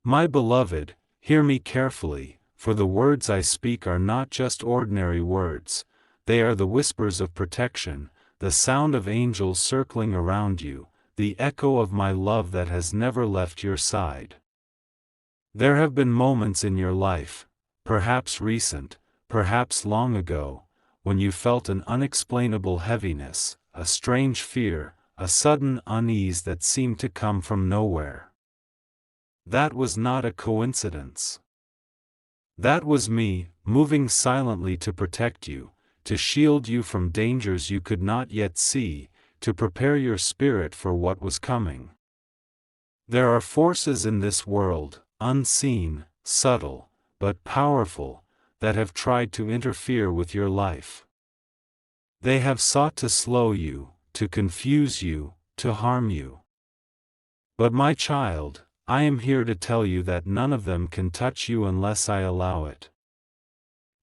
My beloved, hear me carefully, for the words I speak are not just ordinary words, they are the whispers of protection, the sound of angels circling around you, the echo of my love that has never left your side. There have been moments in your life, perhaps recent, perhaps long ago, when you felt an unexplainable heaviness, a strange fear, a sudden unease that seemed to come from nowhere. That was not a coincidence. That was me, moving silently to protect you, to shield you from dangers you could not yet see, to prepare your spirit for what was coming. There are forces in this world, unseen, subtle, but powerful, that have tried to interfere with your life. They have sought to slow you, to confuse you, to harm you. But my child, I am here to tell you that none of them can touch you unless I allow it.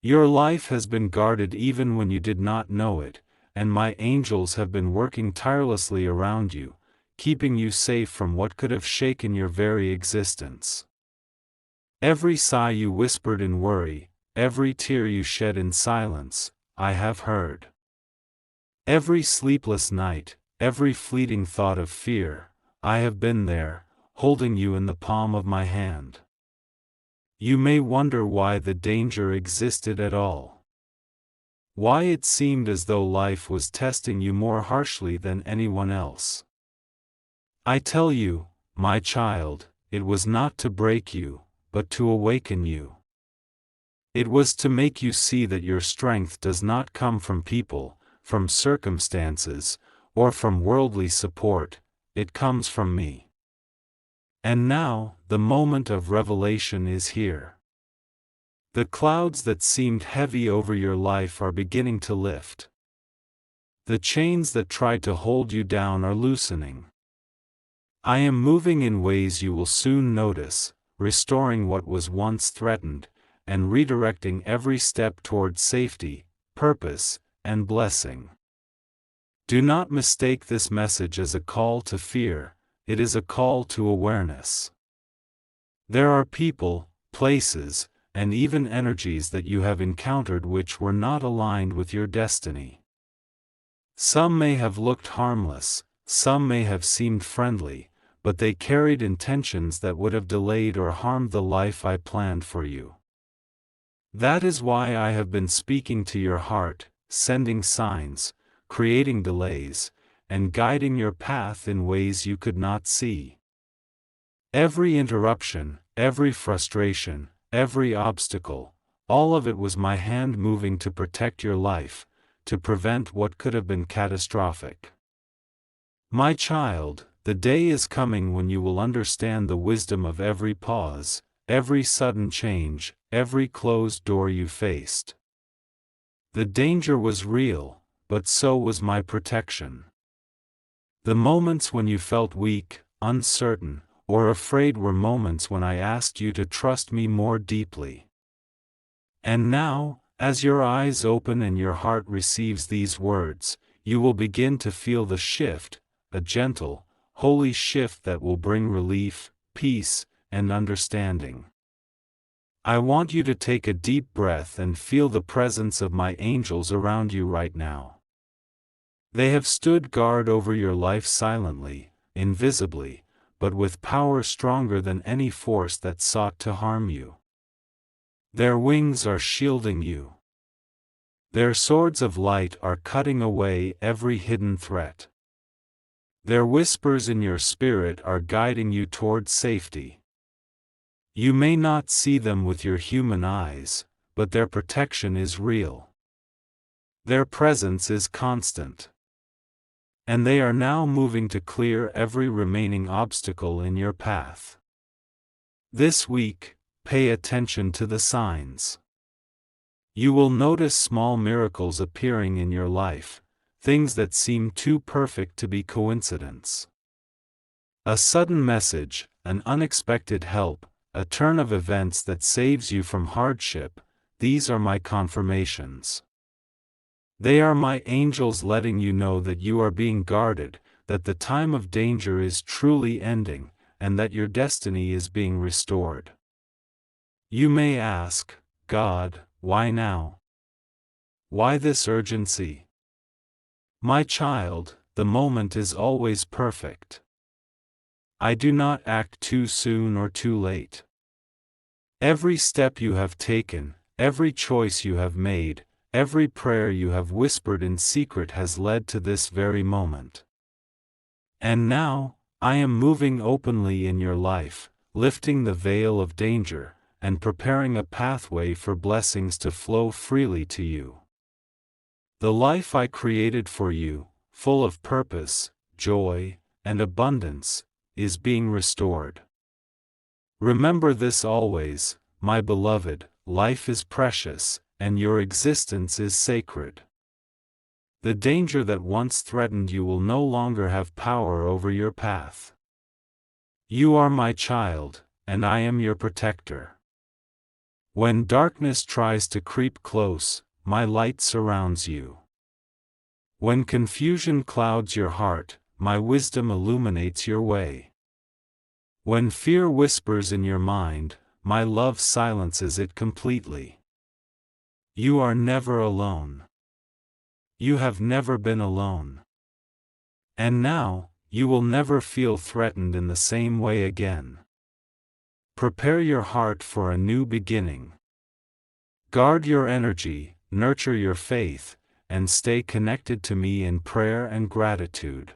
Your life has been guarded even when you did not know it, and my angels have been working tirelessly around you, keeping you safe from what could have shaken your very existence. Every sigh you whispered in worry, every tear you shed in silence, I have heard. Every sleepless night, every fleeting thought of fear, I have been there, holding you in the palm of my hand. You may wonder why the danger existed at all. Why it seemed as though life was testing you more harshly than anyone else. I tell you, my child, it was not to break you, but to awaken you. It was to make you see that your strength does not come from people, from circumstances, or from worldly support, it comes from me. And now, the moment of revelation is here. The clouds that seemed heavy over your life are beginning to lift. The chains that tried to hold you down are loosening. I am moving in ways you will soon notice, restoring what was once threatened, and redirecting every step toward safety, purpose, and blessing. Do not mistake this message as a call to fear, it is a call to awareness. There are people, places, and even energies that you have encountered which were not aligned with your destiny. Some may have looked harmless, some may have seemed friendly, but they carried intentions that would have delayed or harmed the life I planned for you. That is why I have been speaking to your heart, sending signs, creating delays, and guiding your path in ways you could not see. Every interruption, every frustration, every obstacle, all of it was my hand moving to protect your life, to prevent what could have been catastrophic. My child, the day is coming when you will understand the wisdom of every pause, every sudden change, every closed door you faced. The danger was real, but so was my protection. The moments when you felt weak, uncertain, or afraid were moments when I asked you to trust me more deeply. And now, as your eyes open and your heart receives these words, you will begin to feel the shift, a gentle, holy shift that will bring relief, peace, and understanding. I want you to take a deep breath and feel the presence of my angels around you right now. They have stood guard over your life silently, invisibly, but with power stronger than any force that sought to harm you. Their wings are shielding you. Their swords of light are cutting away every hidden threat. Their whispers in your spirit are guiding you toward safety. You may not see them with your human eyes, but their protection is real. Their presence is constant. And they are now moving to clear every remaining obstacle in your path. This week, pay attention to the signs. You will notice small miracles appearing in your life, things that seem too perfect to be coincidence. A sudden message, an unexpected help, a turn of events that saves you from hardship, these are my confirmations. They are my angels letting you know that you are being guarded, that the time of danger is truly ending, and that your destiny is being restored. You may ask, God, why now? Why this urgency? My child, the moment is always perfect. I do not act too soon or too late. Every step you have taken, every choice you have made, every prayer you have whispered in secret has led to this very moment. And now, I am moving openly in your life, lifting the veil of danger, and preparing a pathway for blessings to flow freely to you. The life I created for you, full of purpose, joy, and abundance, is being restored. Remember this always, my beloved, life is precious, and your existence is sacred. The danger that once threatened you will no longer have power over your path. You are my child, and I am your protector. When darkness tries to creep close, my light surrounds you. When confusion clouds your heart, my wisdom illuminates your way. When fear whispers in your mind, my love silences it completely. You are never alone. You have never been alone. And now, you will never feel threatened in the same way again. Prepare your heart for a new beginning. Guard your energy, nurture your faith, and stay connected to me in prayer and gratitude.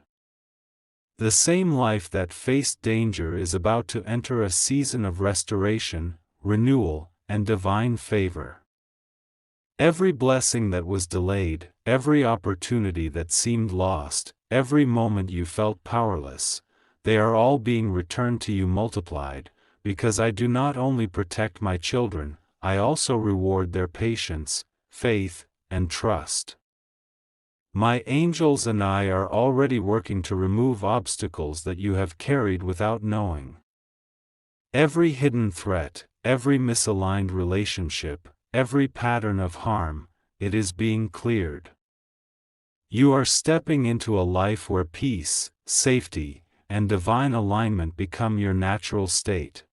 The same life that faced danger is about to enter a season of restoration, renewal, and divine favor. Every blessing that was delayed, every opportunity that seemed lost, every moment you felt powerless, they are all being returned to you multiplied, because I do not only protect my children, I also reward their patience, faith, and trust. My angels and I are already working to remove obstacles that you have carried without knowing. Every hidden threat, every misaligned relationship, every pattern of harm, it is being cleared. You are stepping into a life where peace, safety, and divine alignment become your natural state.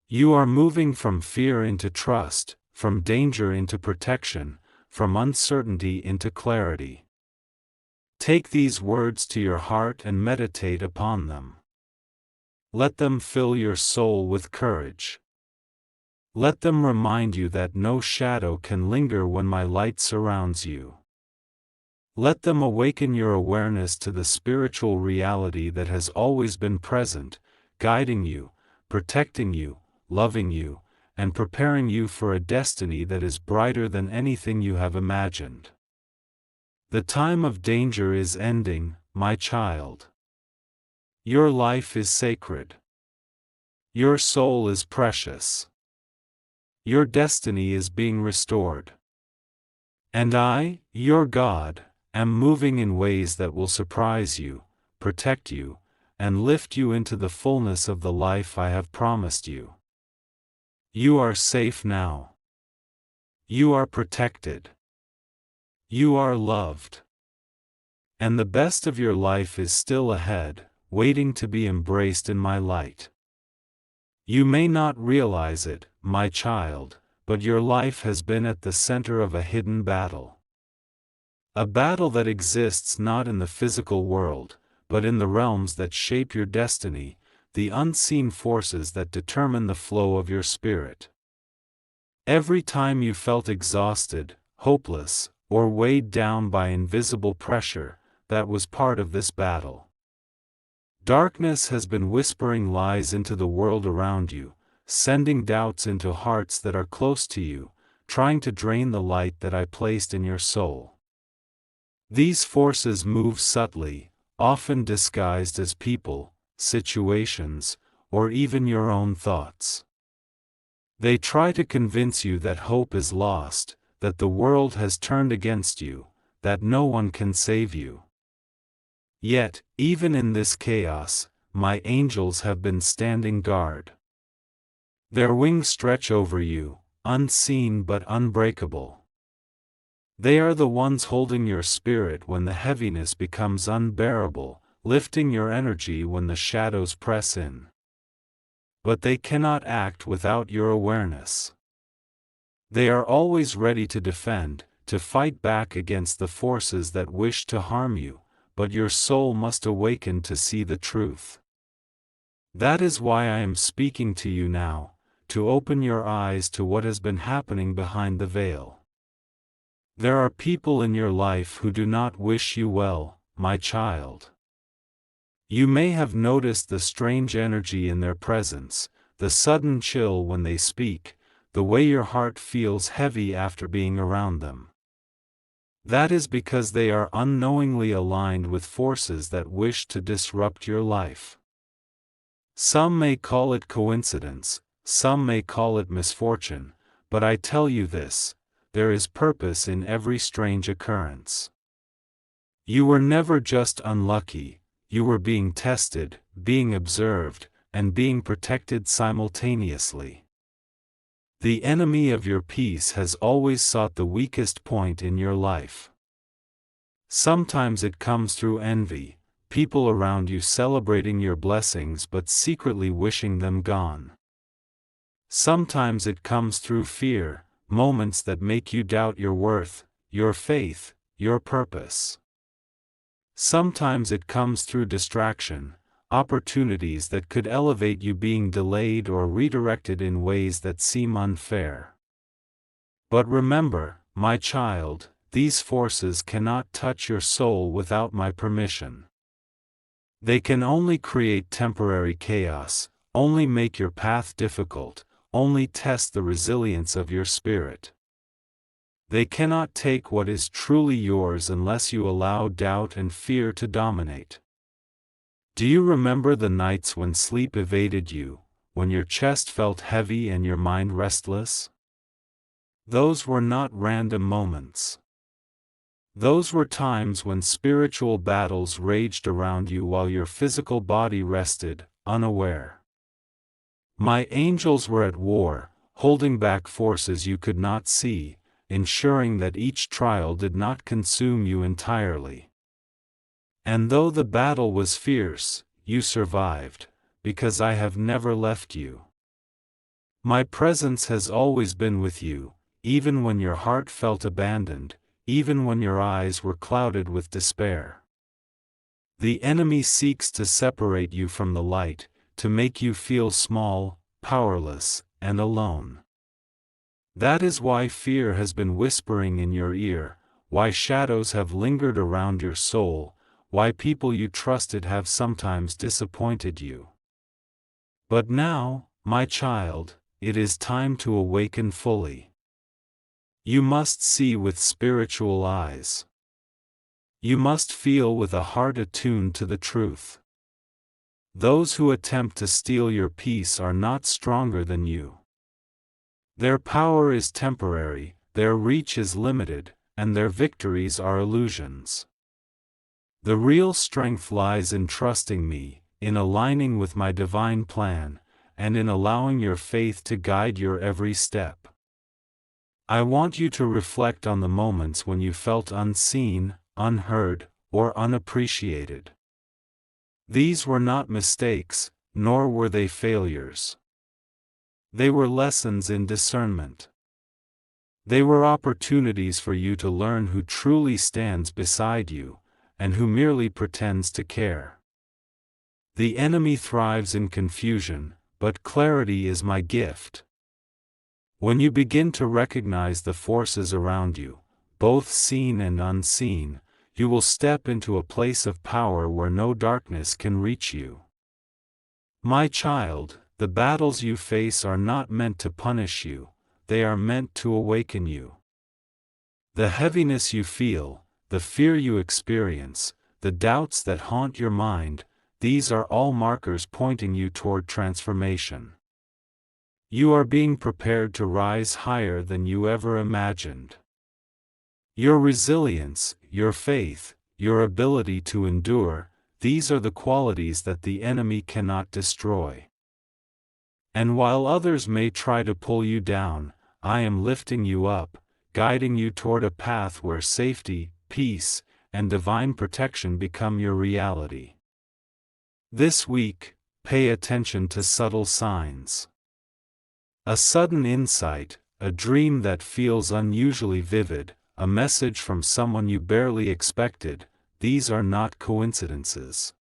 You are moving from fear into trust, from danger into protection, from uncertainty into clarity. Take these words to your heart and meditate upon them. Let them fill your soul with courage. Let them remind you that no shadow can linger when my light surrounds you. Let them awaken your awareness to the spiritual reality that has always been present, guiding you, protecting you, loving you, and preparing you for a destiny that is brighter than anything you have imagined. The time of danger is ending, my child. Your life is sacred. Your soul is precious. Your destiny is being restored. And I, your God, am moving in ways that will surprise you, protect you, and lift you into the fullness of the life I have promised you. You are safe now. You are protected. You are loved. And the best of your life is still ahead, waiting to be embraced in my light. You may not realize it, my child, but your life has been at the center of a hidden battle. A battle that exists not in the physical world, but in the realms that shape your destiny, the unseen forces that determine the flow of your spirit. Every time you felt exhausted, hopeless, or weighed down by invisible pressure, that was part of this battle. Darkness has been whispering lies into the world around you, sending doubts into hearts that are close to you, trying to drain the light that I placed in your soul. These forces move subtly, often disguised as people, situations, or even your own thoughts. They try to convince you that hope is lost, that the world has turned against you, that no one can save you. Yet, even in this chaos, my angels have been standing guard. Their wings stretch over you, unseen but unbreakable. They are the ones holding your spirit when the heaviness becomes unbearable, lifting your energy when the shadows press in. But they cannot act without your awareness. They are always ready to defend, to fight back against the forces that wish to harm you, but your soul must awaken to see the truth. That is why I am speaking to you now, to open your eyes to what has been happening behind the veil. There are people in your life who do not wish you well, my child. You may have noticed the strange energy in their presence, the sudden chill when they speak, the way your heart feels heavy after being around them. That is because they are unknowingly aligned with forces that wish to disrupt your life. Some may call it coincidence, some may call it misfortune, but I tell you this, there is purpose in every strange occurrence. You were never just unlucky, you were being tested, being observed, and being protected simultaneously. The enemy of your peace has always sought the weakest point in your life. Sometimes it comes through envy, people around you celebrating your blessings but secretly wishing them gone. Sometimes it comes through fear, moments that make you doubt your worth, your faith, your purpose. Sometimes it comes through distraction, opportunities that could elevate you being delayed or redirected in ways that seem unfair. But remember, my child, these forces cannot touch your soul without my permission. They can only create temporary chaos, only make your path difficult, only test the resilience of your spirit. They cannot take what is truly yours unless you allow doubt and fear to dominate. Do you remember the nights when sleep evaded you, when your chest felt heavy and your mind restless? Those were not random moments. Those were times when spiritual battles raged around you while your physical body rested, unaware. My angels were at war, holding back forces you could not see, ensuring that each trial did not consume you entirely. And though the battle was fierce, you survived, because I have never left you. My presence has always been with you, even when your heart felt abandoned, even when your eyes were clouded with despair. The enemy seeks to separate you from the light, to make you feel small, powerless, and alone. That is why fear has been whispering in your ear, why shadows have lingered around your soul, why people you trusted have sometimes disappointed you. But now, my child, it is time to awaken fully. You must see with spiritual eyes. You must feel with a heart attuned to the truth. Those who attempt to steal your peace are not stronger than you. Their power is temporary, their reach is limited, and their victories are illusions. The real strength lies in trusting me, in aligning with my divine plan, and in allowing your faith to guide your every step. I want you to reflect on the moments when you felt unseen, unheard, or unappreciated. These were not mistakes, nor were they failures. They were lessons in discernment. They were opportunities for you to learn who truly stands beside you, and who merely pretends to care. The enemy thrives in confusion, but clarity is my gift. When you begin to recognize the forces around you, both seen and unseen, you will step into a place of power where no darkness can reach you. My child, the battles you face are not meant to punish you, they are meant to awaken you. The heaviness you feel, the fear you experience, the doubts that haunt your mind, these are all markers pointing you toward transformation. You are being prepared to rise higher than you ever imagined. Your resilience, your faith, your ability to endure, these are the qualities that the enemy cannot destroy. And while others may try to pull you down, I am lifting you up, guiding you toward a path where safety, peace, and divine protection become your reality. This week, pay attention to subtle signs. A sudden insight, a dream that feels unusually vivid, a message from someone you barely expected, these are not coincidences.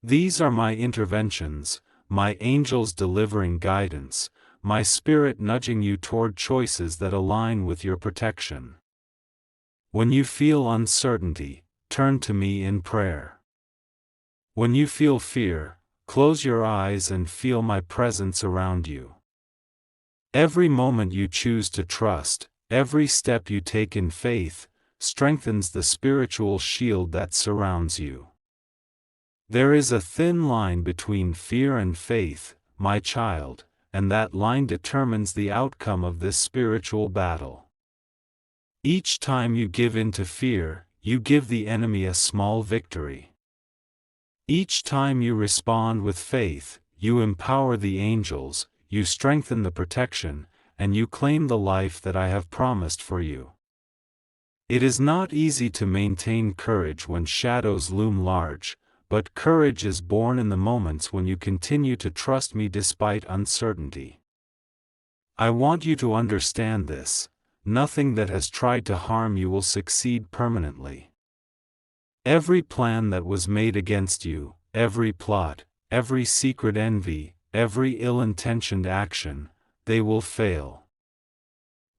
These are my interventions, my angels delivering guidance, my spirit nudging you toward choices that align with your protection. When you feel uncertainty, turn to me in prayer. When you feel fear, close your eyes and feel my presence around you. Every moment you choose to trust, every step you take in faith, strengthens the spiritual shield that surrounds you. There is a thin line between fear and faith, my child, and that line determines the outcome of this spiritual battle. Each time you give in to fear, you give the enemy a small victory. Each time you respond with faith, you empower the angels, you strengthen the protection, and you claim the life that I have promised for you. It is not easy to maintain courage when shadows loom large, but courage is born in the moments when you continue to trust me despite uncertainty. I want you to understand this: nothing that has tried to harm you will succeed permanently. Every plan that was made against you, every plot, every secret envy, every ill-intentioned action, they will fail.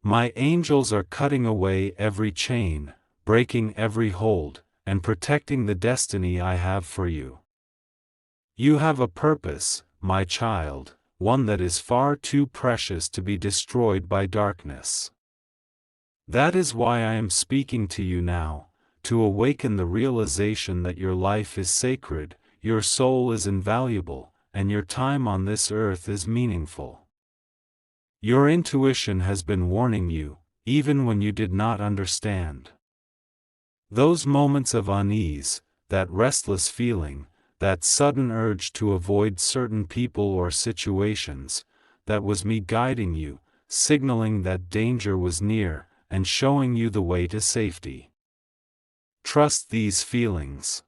My angels are cutting away every chain, breaking every hold, and protecting the destiny I have for you. You have a purpose, my child, one that is far too precious to be destroyed by darkness. That is why I am speaking to you now, to awaken the realization that your life is sacred, your soul is invaluable, and your time on this earth is meaningful. Your intuition has been warning you, even when you did not understand. Those moments of unease, that restless feeling, that sudden urge to avoid certain people or situations, that was me guiding you, signaling that danger was near, and showing you the way to safety. Trust these feelings.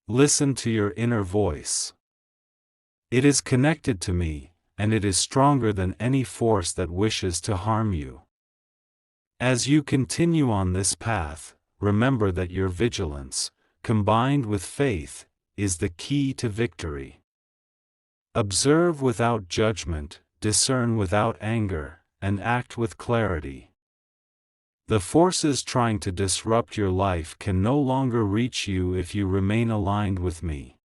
Listen to your inner voice. It is connected to me, and it is stronger than any force that wishes to harm you. As you continue on this path, remember that your vigilance, combined with faith, is the key to victory. Observe without judgment, discern without anger, and act with clarity. The forces trying to disrupt your life can no longer reach you if you remain aligned with me.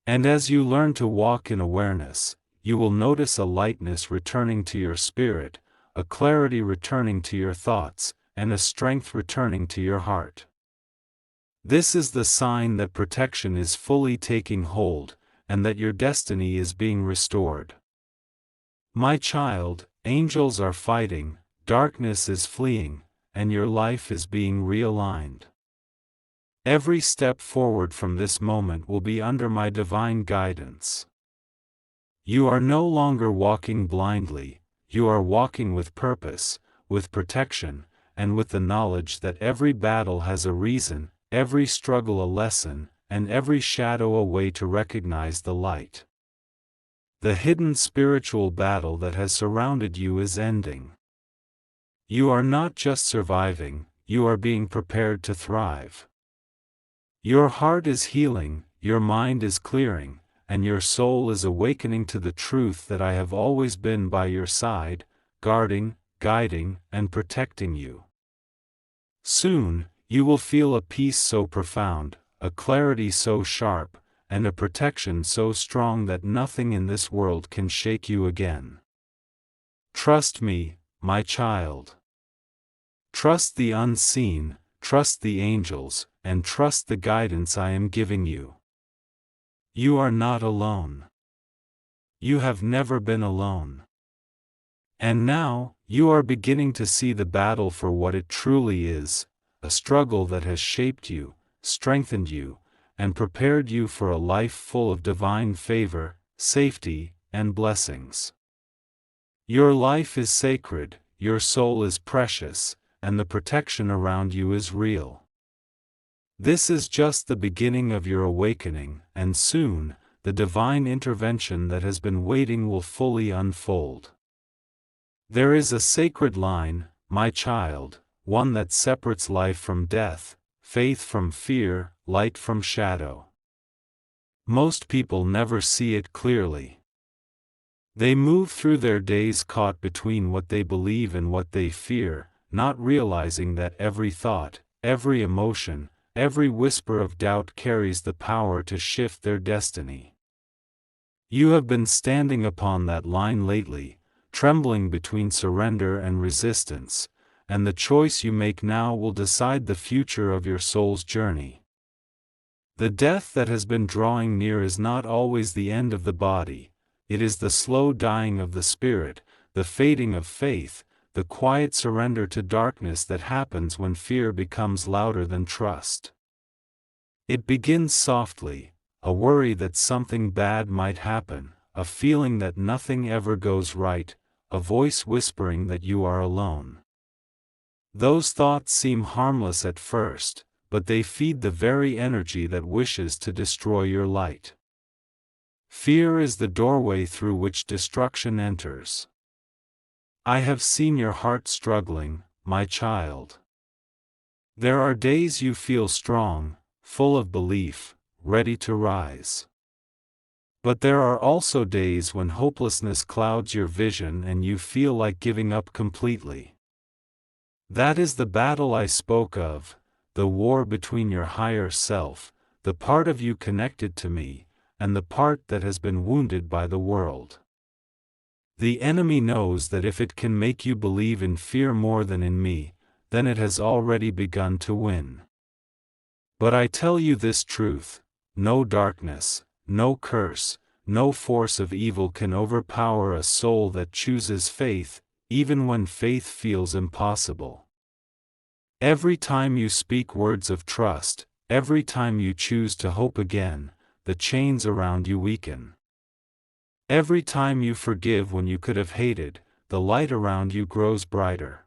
And as you learn to walk in awareness, you will notice a lightness returning to your spirit, a clarity returning to your thoughts, and a strength returning to your heart. This is the sign that protection is fully taking hold, and that your destiny is being restored. My child, angels are fighting, darkness is fleeing, and your life is being realigned. Every step forward from this moment will be under my divine guidance. You are no longer walking blindly, you are walking with purpose, with protection, and with the knowledge that every battle has a reason, every struggle a lesson, and every shadow a way to recognize the light. The hidden spiritual battle that has surrounded you is ending. You are not just surviving, you are being prepared to thrive. Your heart is healing, your mind is clearing, and your soul is awakening to the truth that I have always been by your side, guarding, guiding, and protecting you. Soon, you will feel a peace so profound, a clarity so sharp, and a protection so strong that nothing in this world can shake you again. Trust me, my child. Trust the unseen, trust the angels, and trust the guidance I am giving you. You are not alone. You have never been alone. And now, you are beginning to see the battle for what it truly is, a struggle that has shaped you, strengthened you, and prepared you for a life full of divine favor, safety, and blessings. Your life is sacred, your soul is precious, and the protection around you is real. This is just the beginning of your awakening, and soon, the divine intervention that has been waiting will fully unfold. There is a sacred line, my child, one that separates life from death, faith from fear, light from shadow. Most people never see it clearly. They move through their days caught between what they believe and what they fear, not realizing that every thought, every emotion, every whisper of doubt carries the power to shift their destiny. You have been standing upon that line lately, trembling between surrender and resistance, and the choice you make now will decide the future of your soul's journey. The death that has been drawing near is not always the end of the body, it is the slow dying of the spirit, the fading of faith, the quiet surrender to darkness that happens when fear becomes louder than trust. It begins softly, a worry that something bad might happen, a feeling that nothing ever goes right, a voice whispering that you are alone. Those thoughts seem harmless at first, but they feed the very energy that wishes to destroy your light. Fear is the doorway through which destruction enters. I have seen your heart struggling, my child. There are days you feel strong, full of belief, ready to rise. But there are also days when hopelessness clouds your vision and you feel like giving up completely. That is the battle I spoke of, the war between your higher self, the part of you connected to me, and the part that has been wounded by the world. The enemy knows that if it can make you believe in fear more than in me, then it has already begun to win. But I tell you this truth, no darkness, no curse, no force of evil can overpower a soul that chooses faith, even when faith feels impossible. Every time you speak words of trust, every time you choose to hope again, the chains around you weaken. Every time you forgive when you could have hated, the light around you grows brighter.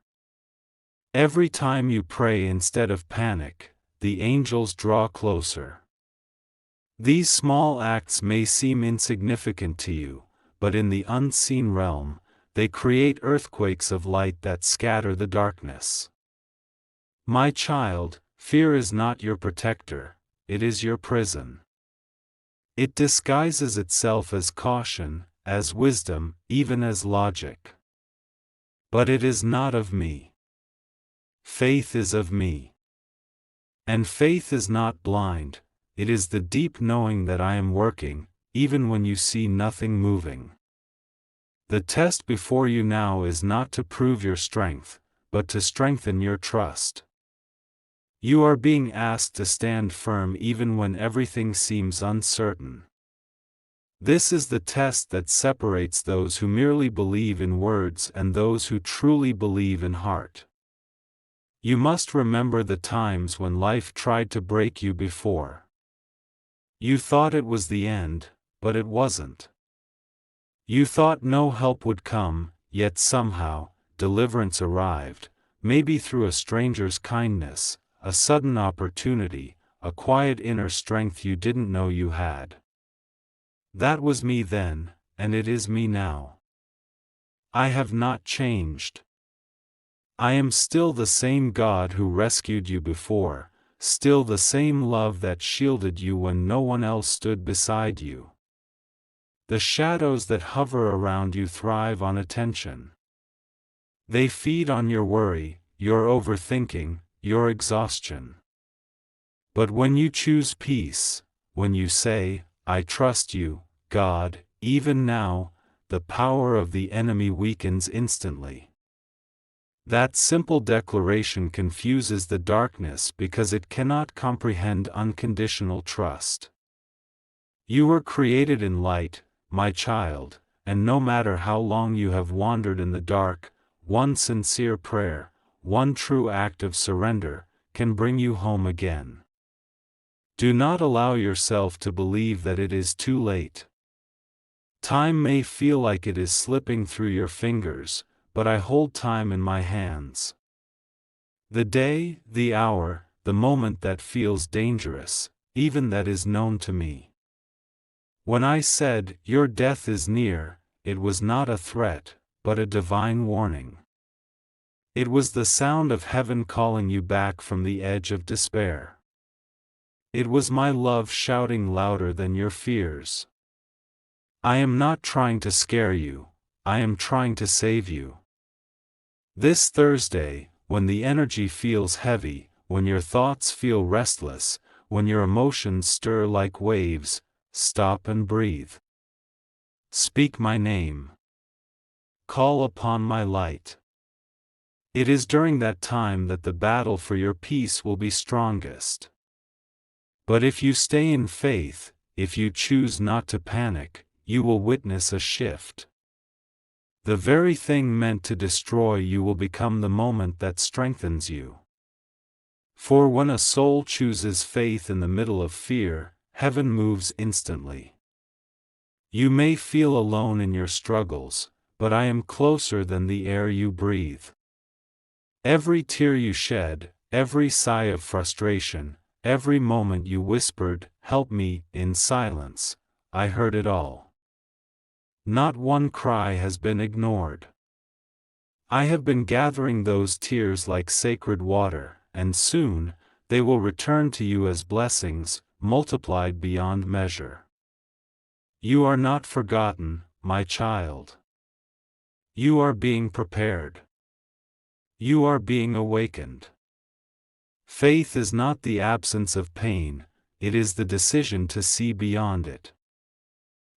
Every time you pray instead of panic, the angels draw closer. These small acts may seem insignificant to you, but in the unseen realm, they create earthquakes of light that scatter the darkness. My child, fear is not your protector, it is your prison. It disguises itself as caution, as wisdom, even as logic. But it is not of me. Faith is of me. And faith is not blind, it is the deep knowing that I am working, even when you see nothing moving. The test before you now is not to prove your strength, but to strengthen your trust. You are being asked to stand firm even when everything seems uncertain. This is the test that separates those who merely believe in words and those who truly believe in heart. You must remember the times when life tried to break you before. You thought it was the end, but it wasn't. You thought no help would come, yet somehow, deliverance arrived, maybe through a stranger's kindness, a sudden opportunity, a quiet inner strength you didn't know you had. That was me then, and it is me now. I have not changed. I am still the same God who rescued you before, still the same love that shielded you when no one else stood beside you. The shadows that hover around you thrive on attention. They feed on your worry, your overthinking, your exhaustion. But when you choose peace, when you say, I trust you, God, even now, the power of the enemy weakens instantly. That simple declaration confuses the darkness because it cannot comprehend unconditional trust. You were created in light, my child, and no matter how long you have wandered in the dark, one sincere prayer, one true act of surrender, can bring you home again. Do not allow yourself to believe that it is too late. Time may feel like it is slipping through your fingers, but I hold time in my hands. The day, the hour, the moment that feels dangerous, even that is known to me. When I said, "Your death is near," it was not a threat, but a divine warning. It was the sound of heaven calling you back from the edge of despair. It was my love shouting louder than your fears. I am not trying to scare you, I am trying to save you. This Thursday, when the energy feels heavy, when your thoughts feel restless, when your emotions stir like waves, stop and breathe. Speak my name. Call upon my light. It is during that time that the battle for your peace will be strongest. But if you stay in faith, if you choose not to panic, you will witness a shift. The very thing meant to destroy you will become the moment that strengthens you. For when a soul chooses faith in the middle of fear, heaven moves instantly. You may feel alone in your struggles, but I am closer than the air you breathe. Every tear you shed, every sigh of frustration, every moment you whispered, "Help me," in silence, I heard it all. Not one cry has been ignored. I have been gathering those tears like sacred water, and soon, they will return to you as blessings, multiplied beyond measure. You are not forgotten, my child. You are being prepared. You are being awakened. Faith is not the absence of pain, it is the decision to see beyond it.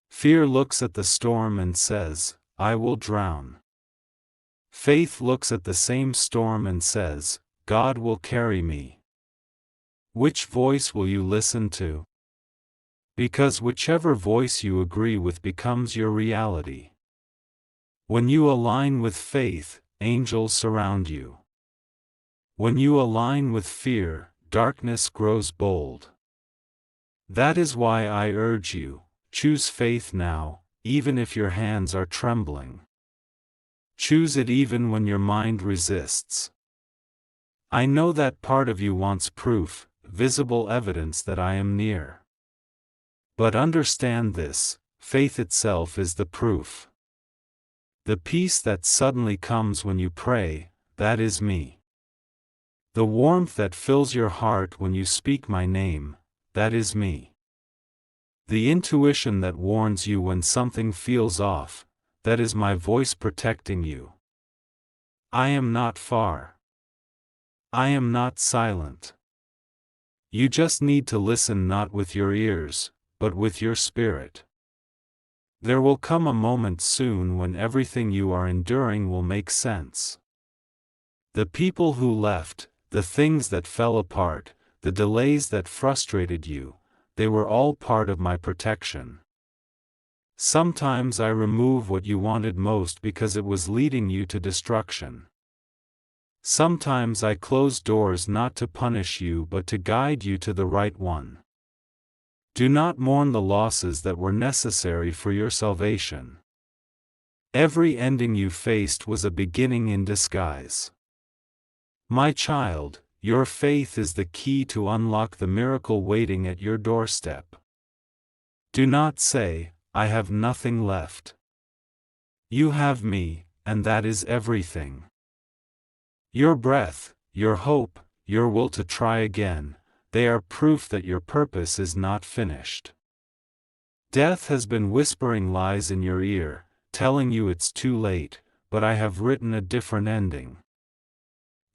Fear looks at the storm and says, "I will drown." Faith looks at the same storm and says, "God will carry me." Which voice will you listen to? Because whichever voice you agree with becomes your reality. When you align with faith, angels surround you. When you align with fear, darkness grows bold. That is why I urge you, choose faith now, even if your hands are trembling. Choose it even when your mind resists. I know that part of you wants proof, visible evidence that I am near. But understand this, faith itself is the proof. The peace that suddenly comes when you pray, that is me. The warmth that fills your heart when you speak my name, that is me. The intuition that warns you when something feels off, that is my voice protecting you. I am not far. I am not silent. You just need to listen not with your ears, but with your spirit. There will come a moment soon when everything you are enduring will make sense. The people who left, the things that fell apart, the delays that frustrated you, they were all part of my protection. Sometimes I remove what you wanted most because it was leading you to destruction. Sometimes I close doors not to punish you but to guide you to the right one. Do not mourn the losses that were necessary for your salvation. Every ending you faced was a beginning in disguise. My child, your faith is the key to unlock the miracle waiting at your doorstep. Do not say, "I have nothing left." You have me, and that is everything. Your breath, your hope, your will to try again, they are proof that your purpose is not finished. Death has been whispering lies in your ear, telling you it's too late, but I have written a different ending.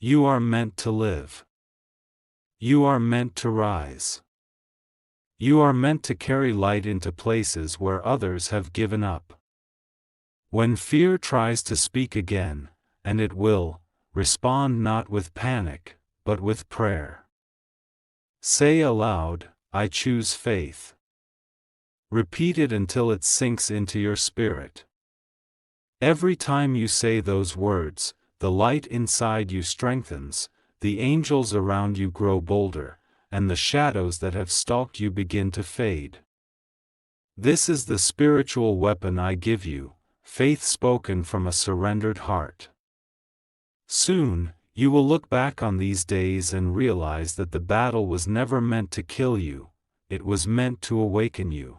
You are meant to live. You are meant to rise. You are meant to carry light into places where others have given up. When fear tries to speak again, and it will, respond not with panic, but with prayer. Say aloud, "I choose faith." Repeat it until it sinks into your spirit. Every time you say those words, the light inside you strengthens, the angels around you grow bolder, and the shadows that have stalked you begin to fade. This is the spiritual weapon I give you, faith spoken from a surrendered heart. Soon, You will look back on these days and realize that the battle was never meant to kill you, it was meant to awaken you.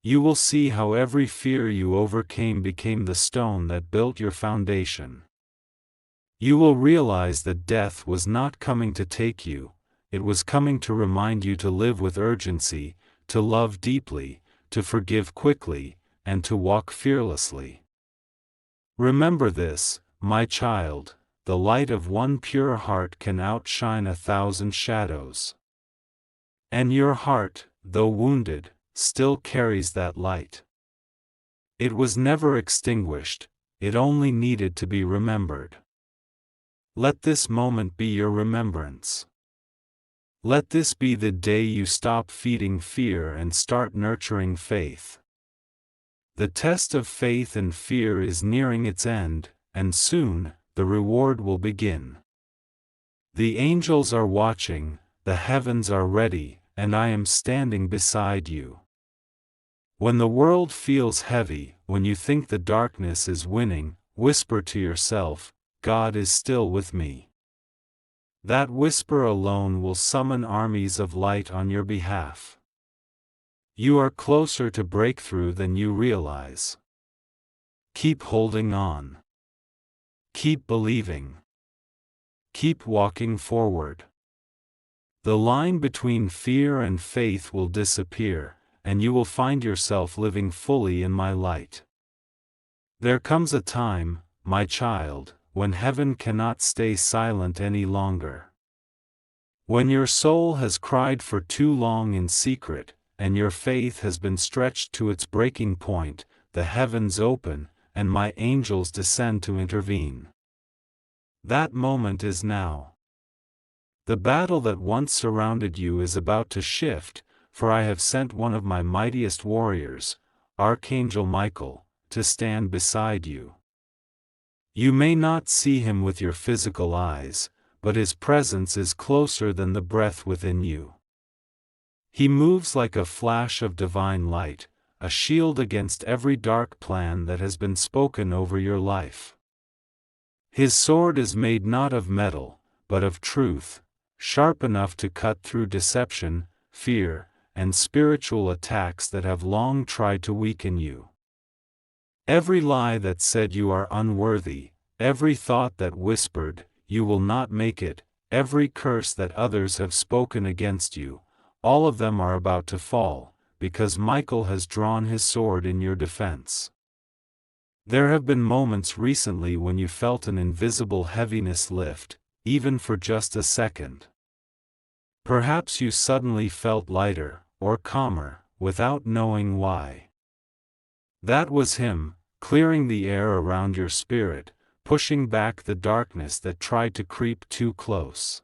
You will see how every fear you overcame became the stone that built your foundation. You will realize that death was not coming to take you, it was coming to remind you to live with urgency, to love deeply, to forgive quickly, and to walk fearlessly. Remember this, my child, the light of one pure heart can outshine 1,000 shadows. And your heart, though wounded, still carries that light. It was never extinguished, it only needed to be remembered. Let this moment be your remembrance. Let this be the day you stop feeding fear and start nurturing faith. The test of faith and fear is nearing its end, and soon, the reward will begin. The angels are watching, the heavens are ready, and I am standing beside you. When the world feels heavy, when you think the darkness is winning, whisper to yourself, God is still with me. That whisper alone will summon armies of light on your behalf. You are closer to breakthrough than you realize. Keep holding on. Keep believing. Keep walking forward. The line between fear and faith will disappear, and you will find yourself living fully in my light. There comes a time, my child, when heaven cannot stay silent any longer. When your soul has cried for too long in secret, and your faith has been stretched to its breaking point, the heavens open, and my angels descend to intervene. That moment is now. The battle that once surrounded you is about to shift, for I have sent one of my mightiest warriors, Archangel Michael, to stand beside you. You may not see him with your physical eyes, but his presence is closer than the breath within you. He moves like a flash of divine light, a shield against every dark plan that has been spoken over your life. His sword is made not of metal, but of truth, sharp enough to cut through deception, fear, and spiritual attacks that have long tried to weaken you. Every lie that said you are unworthy, every thought that whispered, you will not make it, every curse that others have spoken against you, all of them are about to fall, because Michael has drawn his sword in your defense. There have been moments recently when you felt an invisible heaviness lift, even for just a second. Perhaps you suddenly felt lighter, or calmer, without knowing why. That was him, clearing the air around your spirit, pushing back the darkness that tried to creep too close.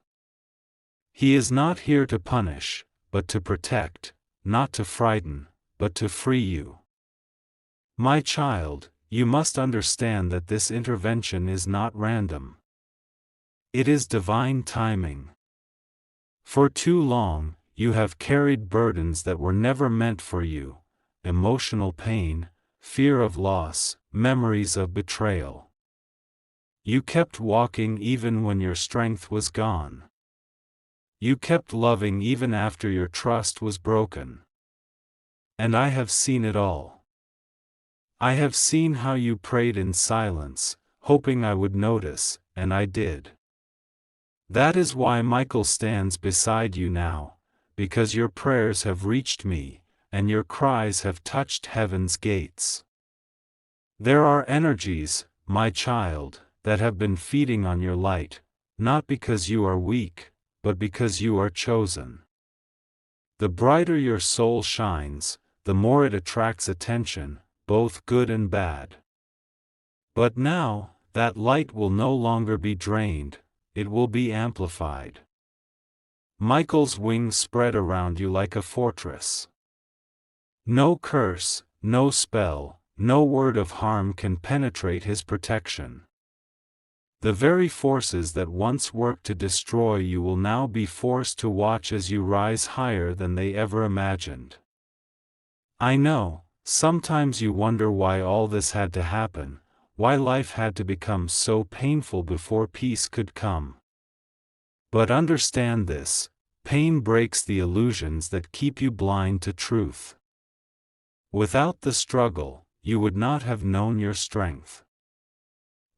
He is not here to punish, but to protect, not to frighten, but to free you. My child, you must understand that this intervention is not random. It is divine timing. For too long, you have carried burdens that were never meant for you, emotional pain, fear of loss, memories of betrayal. You kept walking even when your strength was gone. You kept loving even after your trust was broken. And I have seen it all. I have seen how you prayed in silence, hoping I would notice, and I did. That is why Michael stands beside you now, because your prayers have reached me, and your cries have touched heaven's gates. There are energies, my child, that have been feeding on your light, not because you are weak, but because you are chosen. The brighter your soul shines, the more it attracts attention, both good and bad. But now, that light will no longer be drained, it will be amplified. Michael's wings spread around you like a fortress. No curse, no spell, no word of harm can penetrate his protection. The very forces that once worked to destroy you will now be forced to watch as you rise higher than they ever imagined. I know, sometimes you wonder why all this had to happen, why life had to become so painful before peace could come. But understand this: pain breaks the illusions that keep you blind to truth. Without the struggle, you would not have known your strength.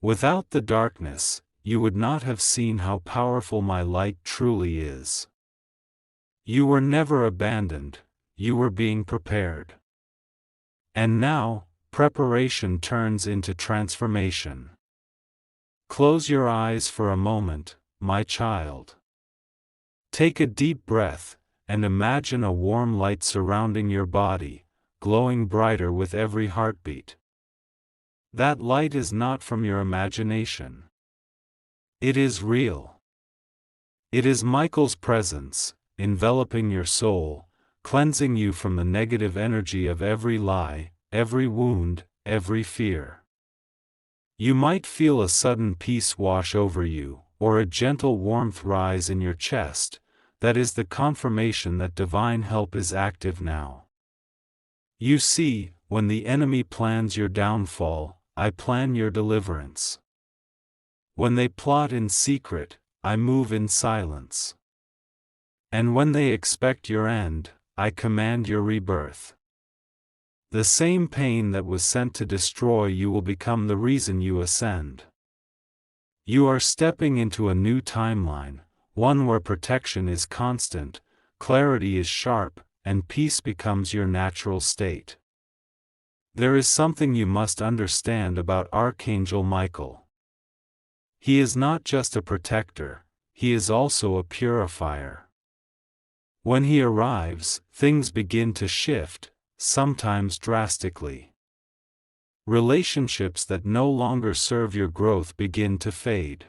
Without the darkness, you would not have seen how powerful my light truly is. You were never abandoned, you were being prepared. And now, preparation turns into transformation. Close your eyes for a moment, my child. Take a deep breath, and imagine a warm light surrounding your body, glowing brighter with every heartbeat. That light is not from your imagination. It is real. It is Michael's presence, enveloping your soul, cleansing you from the negative energy of every lie, every wound, every fear. You might feel a sudden peace wash over you, or a gentle warmth rise in your chest. That is the confirmation that divine help is active now. You see, when the enemy plans your downfall, I plan your deliverance. When they plot in secret, I move in silence. And when they expect your end, I command your rebirth. The same pain that was sent to destroy you will become the reason you ascend. You are stepping into a new timeline, one where protection is constant, clarity is sharp, and peace becomes your natural state. There is something you must understand about Archangel Michael. He is not just a protector, he is also a purifier. When he arrives, things begin to shift, sometimes drastically. Relationships that no longer serve your growth begin to fade.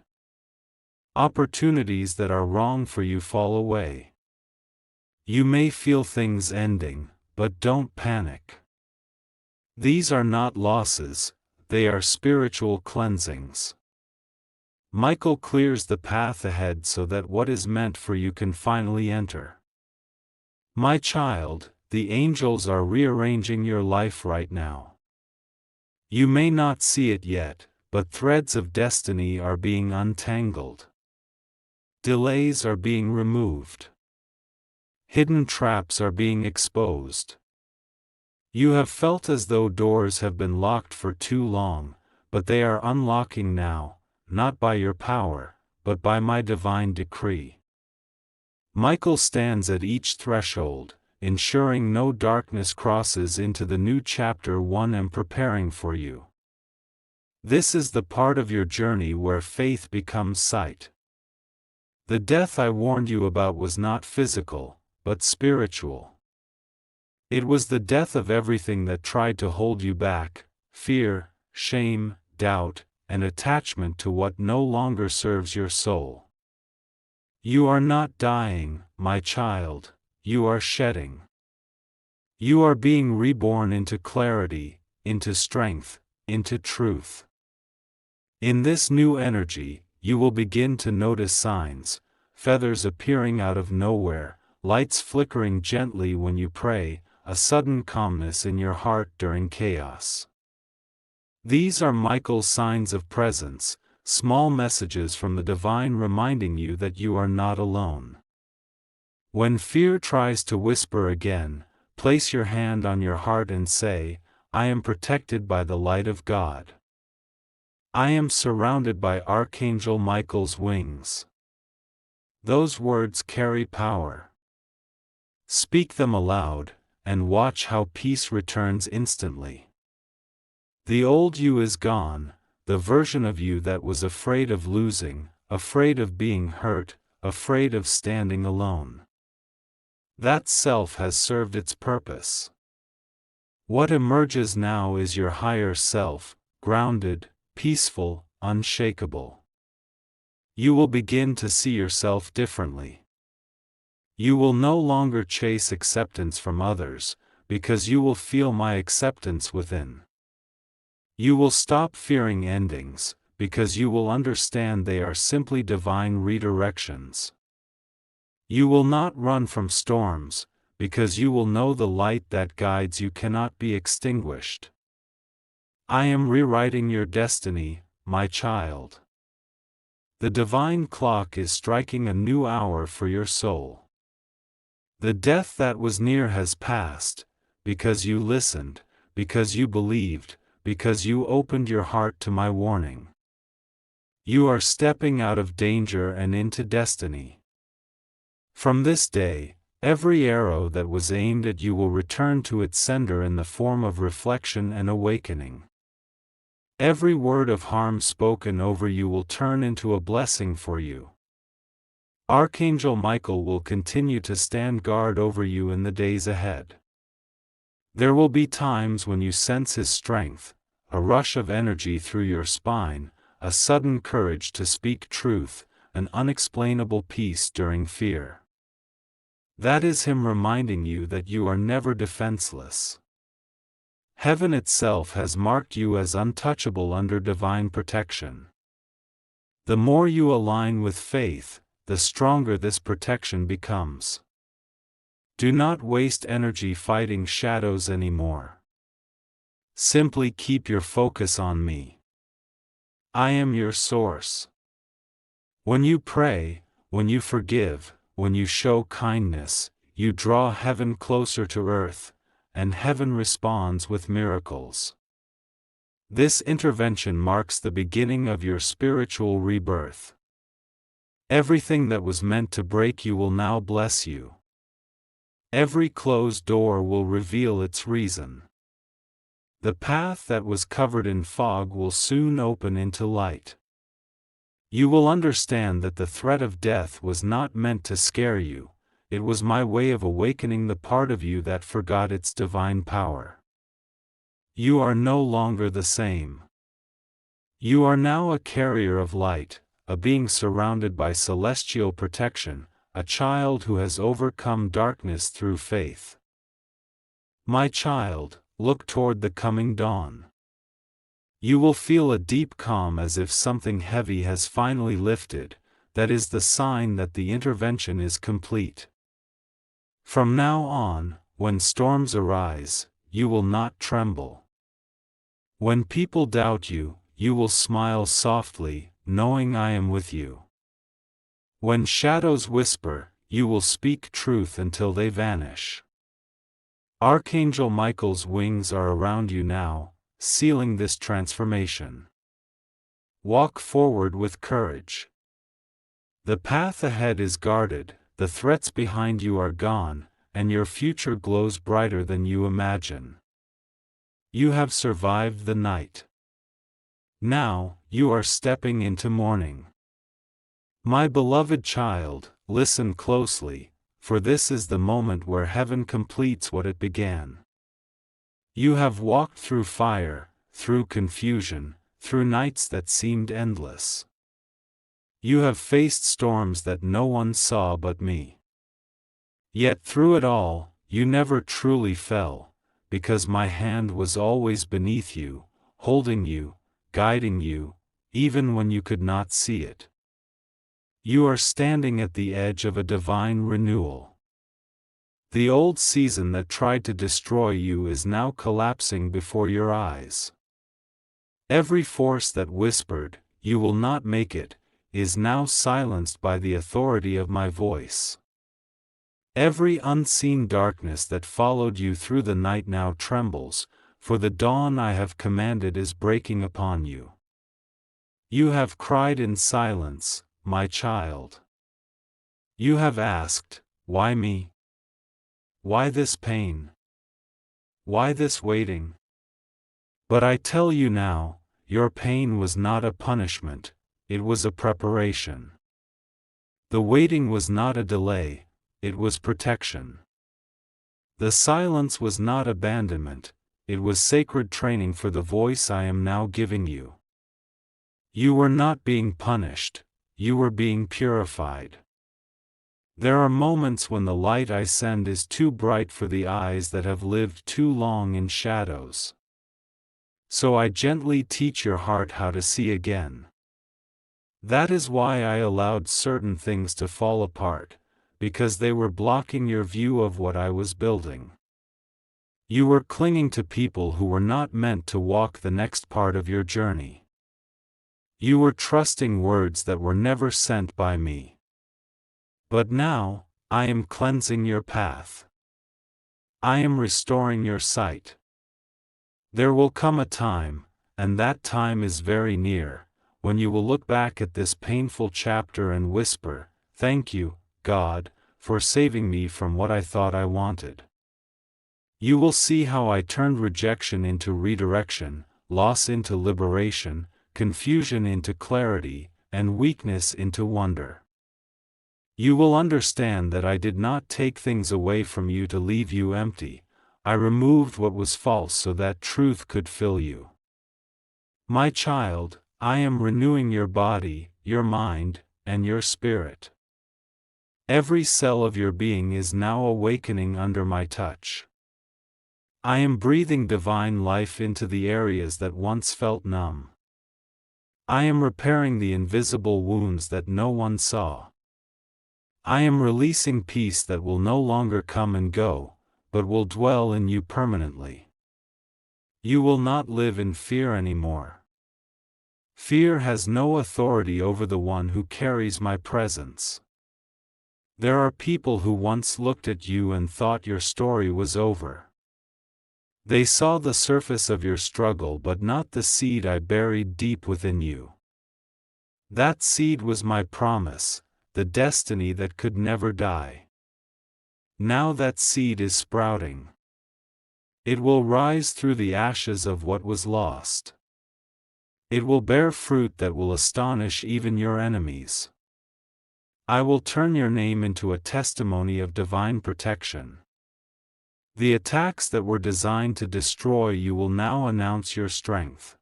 Opportunities that are wrong for you fall away. You may feel things ending, but don't panic. These are not losses, they are spiritual cleansings. Michael clears the path ahead so that what is meant for you can finally enter. My child, the angels are rearranging your life right now. You may not see it yet, but threads of destiny are being untangled. Delays are being removed. Hidden traps are being exposed. You have felt as though doors have been locked for too long, but they are unlocking now, not by your power, but by my divine decree. Michael stands at each threshold, ensuring no darkness crosses into the new chapter one am preparing for you. This is the part of your journey where faith becomes sight. The death I warned you about was not physical, but spiritual. It was the death of everything that tried to hold you back: fear, shame, doubt, and attachment to what no longer serves your soul. You are not dying, my child, you are shedding. You are being reborn into clarity, into strength, into truth. In this new energy, you will begin to notice signs: feathers appearing out of nowhere, lights flickering gently when you pray, a sudden calmness in your heart during chaos. These are Michael's signs of presence, small messages from the divine reminding you that you are not alone. When fear tries to whisper again, place your hand on your heart and say, I am protected by the light of God. I am surrounded by Archangel Michael's wings. Those words carry power. Speak them aloud, and watch how peace returns instantly. The old you is gone, the version of you that was afraid of losing, afraid of being hurt, afraid of standing alone. That self has served its purpose. What emerges now is your higher self, grounded, peaceful, unshakable. You will begin to see yourself differently. You will no longer chase acceptance from others, because you will feel my acceptance within. You will stop fearing endings, because you will understand they are simply divine redirections. You will not run from storms, because you will know the light that guides you cannot be extinguished. I am rewriting your destiny, my child. The divine clock is striking a new hour for your soul. The death that was near has passed, because you listened, because you believed, because you opened your heart to my warning. You are stepping out of danger and into destiny. From this day, every arrow that was aimed at you will return to its sender in the form of reflection and awakening. Every word of harm spoken over you will turn into a blessing for you. Archangel Michael will continue to stand guard over you in the days ahead. There will be times when you sense his strength, a rush of energy through your spine, a sudden courage to speak truth, an unexplainable peace during fear. That is him reminding you that you are never defenseless. Heaven itself has marked you as untouchable under divine protection. The more you align with faith, the stronger this protection becomes. Do not waste energy fighting shadows anymore. Simply keep your focus on me. I am your source. When you pray, when you forgive, when you show kindness, you draw heaven closer to earth, and heaven responds with miracles. This intervention marks the beginning of your spiritual rebirth. Everything that was meant to break you will now bless you. Every closed door will reveal its reason. The path that was covered in fog will soon open into light. You will understand that the threat of death was not meant to scare you. It was my way of awakening the part of you that forgot its divine power. You are no longer the same. You are now a carrier of light, a being surrounded by celestial protection, a child who has overcome darkness through faith. My child, look toward the coming dawn. You will feel a deep calm as if something heavy has finally lifted. That is the sign that the intervention is complete. From now on, when storms arise, you will not tremble. When people doubt you, you will smile softly, knowing I am with you. When shadows whisper, you will speak truth until they vanish. Archangel Michael's wings are around you now, sealing this transformation. Walk forward with courage. The path ahead is guarded, the threats behind you are gone, and your future glows brighter than you imagine. You have survived the night. Now, you are stepping into morning. My beloved child, listen closely, for this is the moment where heaven completes what it began. You have walked through fire, through confusion, through nights that seemed endless. You have faced storms that no one saw but me. Yet through it all, you never truly fell, because my hand was always beneath you, holding you, guiding you, even when you could not see it. You are standing at the edge of a divine renewal. The old season that tried to destroy you is now collapsing before your eyes. Every force that whispered, "You will not make it," is now silenced by the authority of my voice. Every unseen darkness that followed you through the night now trembles, for the dawn I have commanded is breaking upon you. You have cried in silence, my child. You have asked, "Why me? Why this pain? Why this waiting?" But I tell you now, your pain was not a punishment, it was a preparation. The waiting was not a delay, it was protection. The silence was not abandonment, it was sacred training for the voice I am now giving you. You were not being punished, you were being purified. There are moments when the light I send is too bright for the eyes that have lived too long in shadows. So I gently teach your heart how to see again. That is why I allowed certain things to fall apart, because they were blocking your view of what I was building. You were clinging to people who were not meant to walk the next part of your journey. You were trusting words that were never sent by me. But now, I am cleansing your path. I am restoring your sight. There will come a time, and that time is very near, when you will look back at this painful chapter and whisper, "Thank you, God, for saving me from what I thought I wanted." You will see how I turned rejection into redirection, loss into liberation, confusion into clarity, and weakness into wonder. You will understand that I did not take things away from you to leave you empty. I removed what was false so that truth could fill you. My child, I am renewing your body, your mind, and your spirit. Every cell of your being is now awakening under my touch. I am breathing divine life into the areas that once felt numb. I am repairing the invisible wounds that no one saw. I am releasing peace that will no longer come and go, but will dwell in you permanently. You will not live in fear anymore. Fear has no authority over the one who carries my presence. There are people who once looked at you and thought your story was over. They saw the surface of your struggle but not the seed I buried deep within you. That seed was my promise, the destiny that could never die. Now that seed is sprouting. It will rise through the ashes of what was lost. It will bear fruit that will astonish even your enemies. I will turn your name into a testimony of divine protection. The attacks that were designed to destroy you will now announce your strength.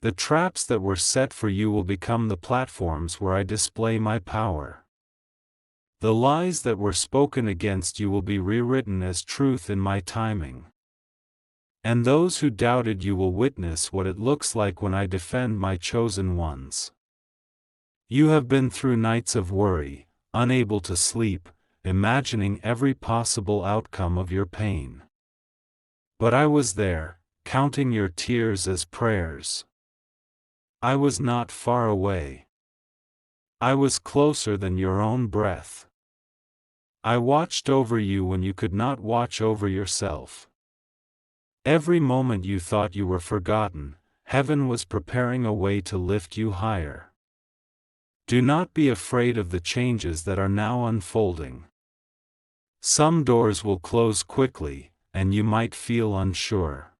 The traps that were set for you will become the platforms where I display my power. The lies that were spoken against you will be rewritten as truth in my timing. And those who doubted you will witness what it looks like when I defend my chosen ones. You have been through nights of worry, unable to sleep, imagining every possible outcome of your pain. But I was there, counting your tears as prayers. I was not far away. I was closer than your own breath. I watched over you when you could not watch over yourself. Every moment you thought you were forgotten, heaven was preparing a way to lift you higher. Do not be afraid of the changes that are now unfolding. Some doors will close quickly, and you might feel unsure.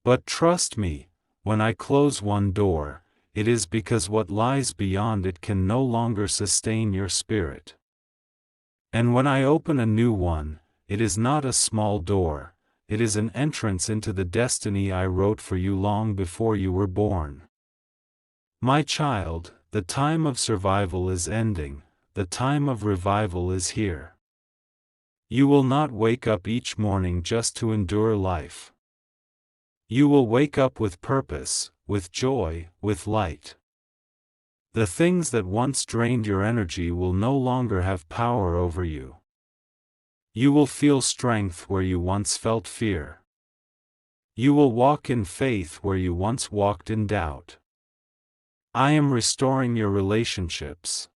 But trust me, when I close one door, it is because what lies beyond it can no longer sustain your spirit. And when I open a new one, it is not a small door, it is an entrance into the destiny I wrote for you long before you were born. My child, the time of survival is ending, the time of revival is here. You will not wake up each morning just to endure life. You will wake up with purpose, with joy, with light. The things that once drained your energy will no longer have power over you. You will feel strength where you once felt fear. You will walk in faith where you once walked in doubt. I am restoring your relationships.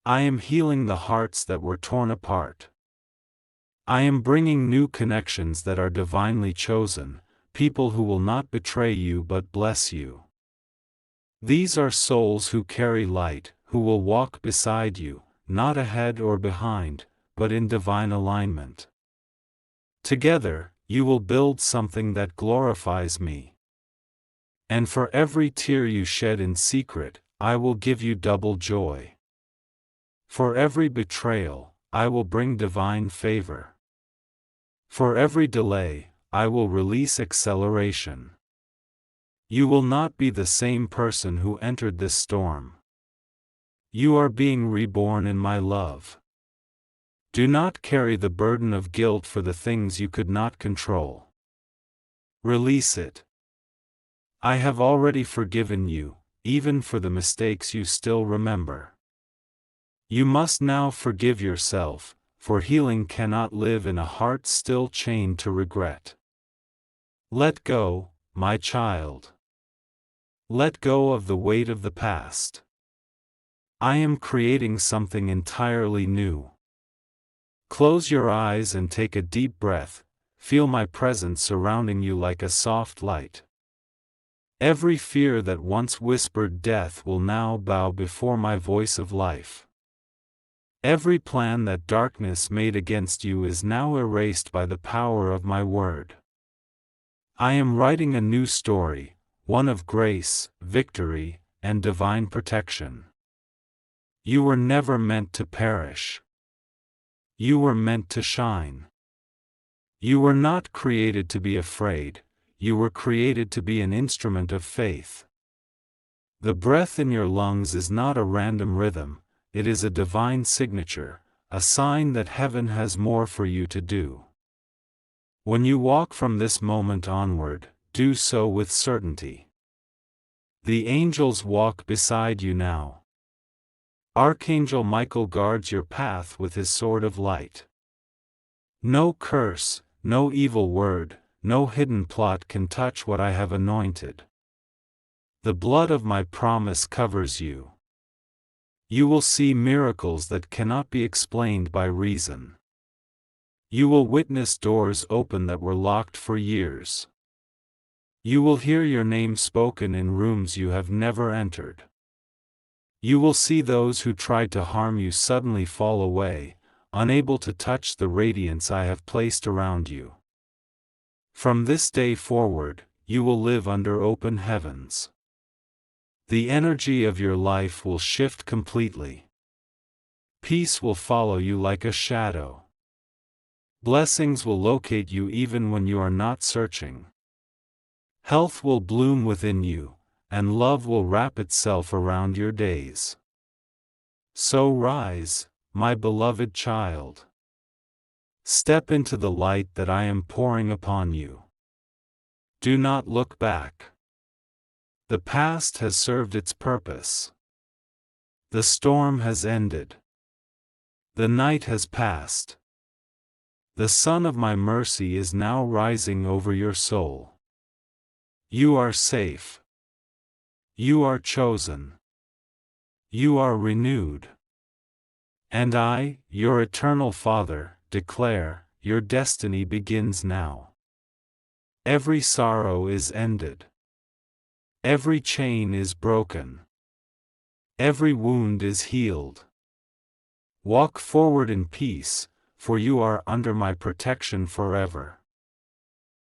I am healing the hearts that were torn apart. I am bringing new connections that are divinely chosen, people who will not betray you but bless you. These are souls who carry light, who will walk beside you, not ahead or behind, but in divine alignment. Together, you will build something that glorifies me. And for every tear you shed in secret, I will give you double joy. For every betrayal, I will bring divine favor. For every delay, I will release acceleration. You will not be the same person who entered this storm. You are being reborn in my love. Do not carry the burden of guilt for the things you could not control. Release it. I have already forgiven you, even for the mistakes you still remember. You must now forgive yourself, for healing cannot live in a heart still chained to regret. Let go, my child. Let go of the weight of the past. I am creating something entirely new. Close your eyes and take a deep breath. Feel my presence surrounding you like a soft light. Every fear that once whispered death will now bow before my voice of life. Every plan that darkness made against you is now erased by the power of my word. I am writing a new story, one of grace, victory, and divine protection. You were never meant to perish. You were meant to shine. You were not created to be afraid, you were created to be an instrument of faith. The breath in your lungs is not a random rhythm, it is a divine signature, a sign that heaven has more for you to do. When you walk from this moment onward, do so with certainty. The angels walk beside you now. Archangel Michael guards your path with his sword of light. No curse, no evil word, no hidden plot can touch what I have anointed. The blood of my promise covers you. You will see miracles that cannot be explained by reason. You will witness doors open that were locked for years. You will hear your name spoken in rooms you have never entered. You will see those who tried to harm you suddenly fall away, unable to touch the radiance I have placed around you. From this day forward, you will live under open heavens. The energy of your life will shift completely. Peace will follow you like a shadow. Blessings will locate you even when you are not searching. Health will bloom within you, and love will wrap itself around your days. So rise, my beloved child. Step into the light that I am pouring upon you. Do not look back. The past has served its purpose. The storm has ended. The night has passed. The sun of my mercy is now rising over your soul. You are safe. You are chosen. You are renewed. And I, your eternal Father, declare, your destiny begins now. Every sorrow is ended. Every chain is broken. Every wound is healed. Walk forward in peace, for you are under my protection forever.